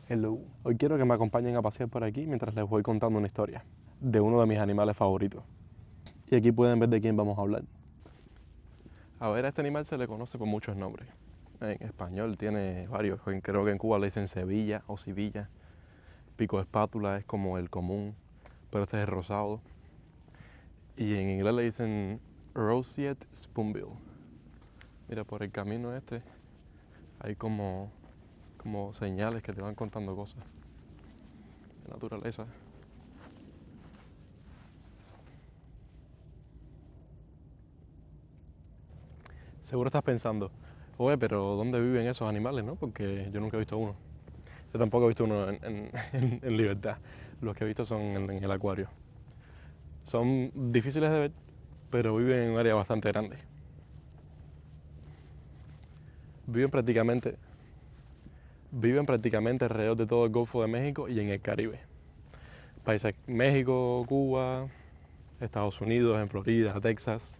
Hello. Hoy quiero que me acompañen a pasear por aquí mientras les voy contando una historia de uno de mis animales favoritos. Y aquí pueden ver de quién vamos a hablar. A ver, a este animal se le conoce por muchos nombres. En español tiene varios. Creo que en Cuba le dicen cebilla o civilla. Pico de espátula es como el común, pero este es el rosado. Y en inglés le dicen roseate spoonbill. Mira, por el camino este hay como señales que te van contando cosas de naturaleza. Seguro estás pensando, oye, pero ¿dónde viven esos animales, no? Porque yo nunca he visto uno. Yo tampoco he visto uno en libertad. Los que he visto son en el acuario. Son difíciles de ver, pero viven en un área bastante grande. Viven prácticamente, viven prácticamente alrededor de todo el Golfo de México y en el Caribe. Países México, Cuba, Estados Unidos, en Florida, Texas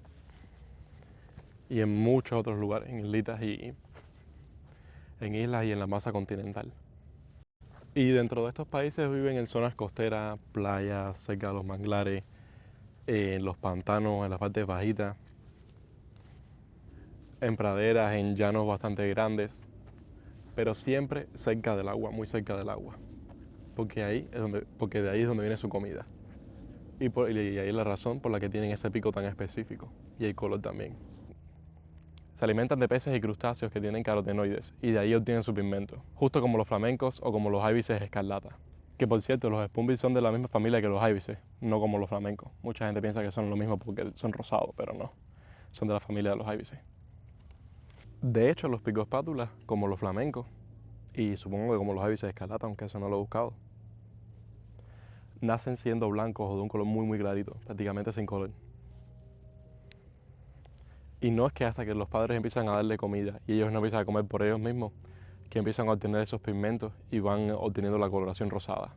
y en muchos otros lugares, en islas y en la masa continental. Y dentro de estos países viven en zonas costeras, playas, cerca de los manglares, en los pantanos, en las partes bajitas, en praderas, en llanos bastante grandes, pero siempre cerca del agua, muy cerca del agua, porque de ahí es donde viene su comida. Y ahí es la razón por la que tienen ese pico tan específico y el color también. Se alimentan de peces y crustáceos que tienen carotenoides y de ahí obtienen su pigmento, justo como los flamencos o como los ibises escarlata. Que por cierto, los spoonbills son de la misma familia que los ibises, no como los flamencos. Mucha gente piensa que son lo mismo porque son rosados, pero no. Son de la familia de los ibises. De hecho, los picospátulas, como los flamencos, y supongo que como los ibises escarlata, aunque eso no lo he buscado, nacen siendo blancos o de un color muy muy clarito, prácticamente sin color. Y no es que hasta que los padres empiezan a darle comida y ellos no empiezan a comer por ellos mismos, que empiezan a obtener esos pigmentos y van obteniendo la coloración rosada.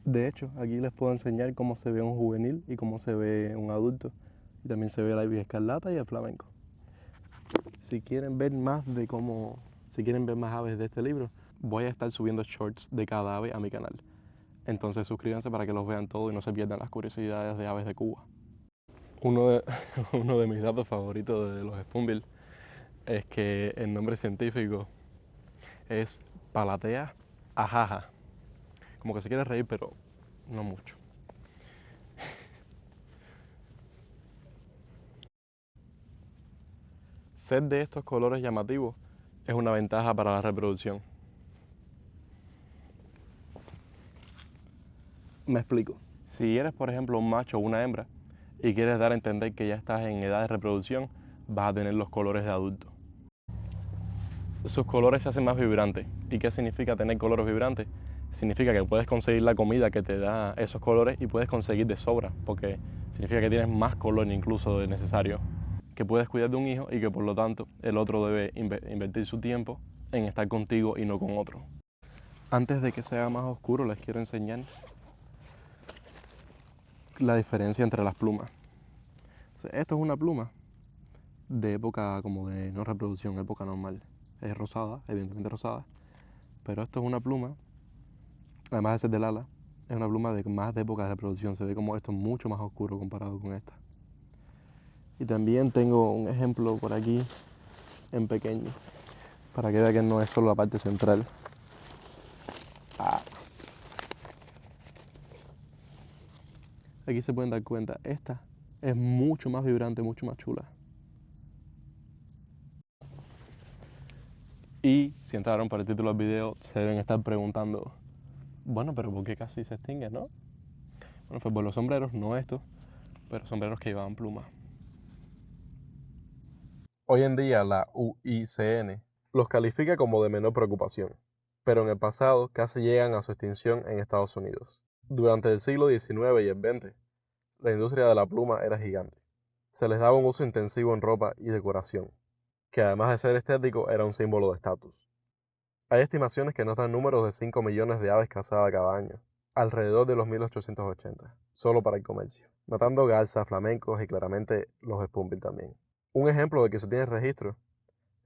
De hecho, aquí les puedo enseñar cómo se ve un juvenil y cómo se ve un adulto. Y también se ve la ibis escarlata y el flamenco. Si quieren ver más de cómo, si quieren ver más aves de este libro, voy a estar subiendo shorts de cada ave a mi canal. Entonces suscríbanse para que los vean todos y no se pierdan las curiosidades de aves de Cuba. Uno de, uno de mis datos favoritos de los spoonbill es que el nombre científico es Palatea ajaja. Como que se quiere reír, pero no mucho. Ser de estos colores llamativos es una ventaja para la reproducción. Me explico. Si eres, por ejemplo, un macho o una hembra y quieres dar a entender que ya estás en edad de reproducción, vas a tener los colores de adulto. Sus colores se hacen más vibrantes. ¿Y qué significa tener colores vibrantes? Significa que puedes conseguir la comida que te da esos colores y puedes conseguir de sobra, porque significa que tienes más color incluso de necesario, que puedes cuidar de un hijo y que por lo tanto el otro debe invertir su tiempo en estar contigo y no con otro. Antes de que sea más oscuro, les quiero enseñar la diferencia entre las plumas. O sea, esto es una pluma de época como de no reproducción, época normal. Es rosada, evidentemente rosada, pero esto es una pluma, además de ser del ala, es una pluma de más de época de reproducción. Se ve como esto es mucho más oscuro comparado con esta. Y también tengo un ejemplo por aquí en pequeño, para que vean que no es solo la parte central. Ah, aquí se pueden dar cuenta, esta es mucho más vibrante, mucho más chula. Y si entraron por el título del video, se deben estar preguntando, bueno, pero ¿por qué casi se extingue, no? Bueno, fue por los sombreros, no estos, pero sombreros que llevaban plumas. Hoy en día la UICN los califica como de menor preocupación, pero en el pasado casi llegan a su extinción en Estados Unidos. Durante el siglo XIX y el XX, la industria de la pluma era gigante. Se les daba un uso intensivo en ropa y decoración, que además de ser estético era un símbolo de estatus. Hay estimaciones que nos dan números de 5 millones de aves cazadas cada año, alrededor de los 1880, solo para el comercio, matando garzas, flamencos y claramente los spoonbill también. Un ejemplo de que se tiene registro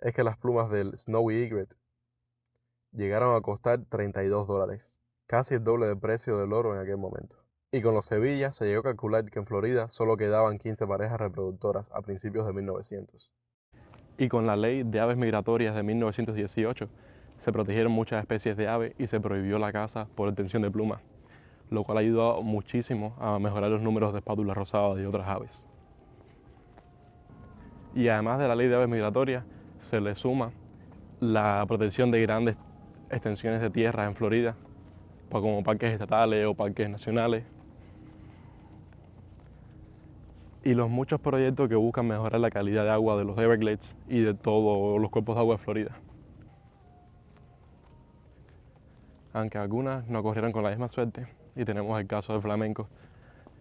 es que las plumas del Snowy Egret llegaron a costar $32, casi el doble del precio del oro en aquel momento. Y con los Sevilla se llegó a calcular que en Florida solo quedaban 15 parejas reproductoras a principios de 1900. Y con la ley de aves migratorias de 1918 se protegieron muchas especies de aves y se prohibió la caza por obtención de plumas, lo cual ayudó muchísimo a mejorar los números de espátula rosada y otras aves. Y además de la ley de aves migratorias, se le suma la protección de grandes extensiones de tierra en Florida, como parques estatales o parques nacionales, y los muchos proyectos que buscan mejorar la calidad de agua de los Everglades y de todos los cuerpos de agua de Florida. Aunque algunas no corrieron con la misma suerte, y tenemos el caso del flamenco,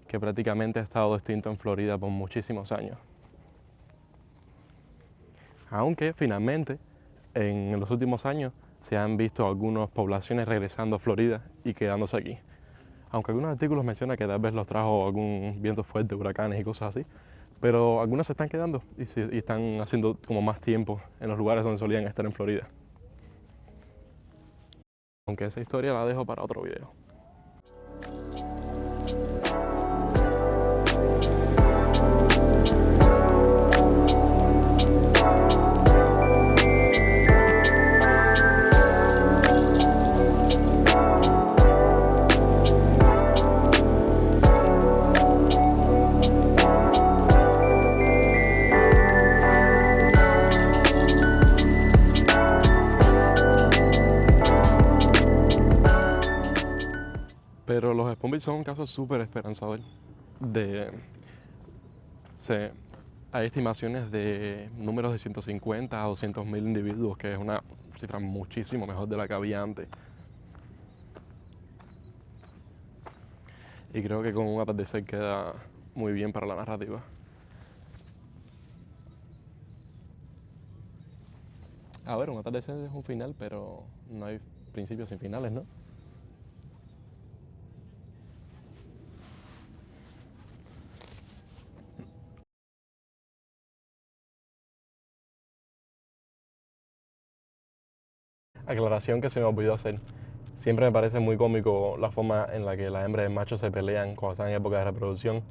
que prácticamente ha estado extinto en Florida por muchísimos años. Aunque finalmente, en los últimos años, se han visto algunas poblaciones regresando a Florida y quedándose aquí. Aunque algunos artículos mencionan que tal vez los trajo algún viento fuerte, huracanes y cosas así, pero algunas se están quedando y están haciendo como más tiempo en los lugares donde solían estar en Florida. Aunque esa historia la dejo para otro video. Pero los Spoonbills son un caso súper esperanzador. Hay estimaciones de números de 150 a 200.000 individuos, que es una cifra muchísimo mejor de la que había antes. Y creo que con un atardecer queda muy bien para la narrativa. A ver, un atardecer es un final, pero no hay principios sin finales, ¿no? Aclaración que se me olvidó hacer. Siempre me parece muy cómico la forma en la que la hembra y el macho se pelean cuando están en época de reproducción.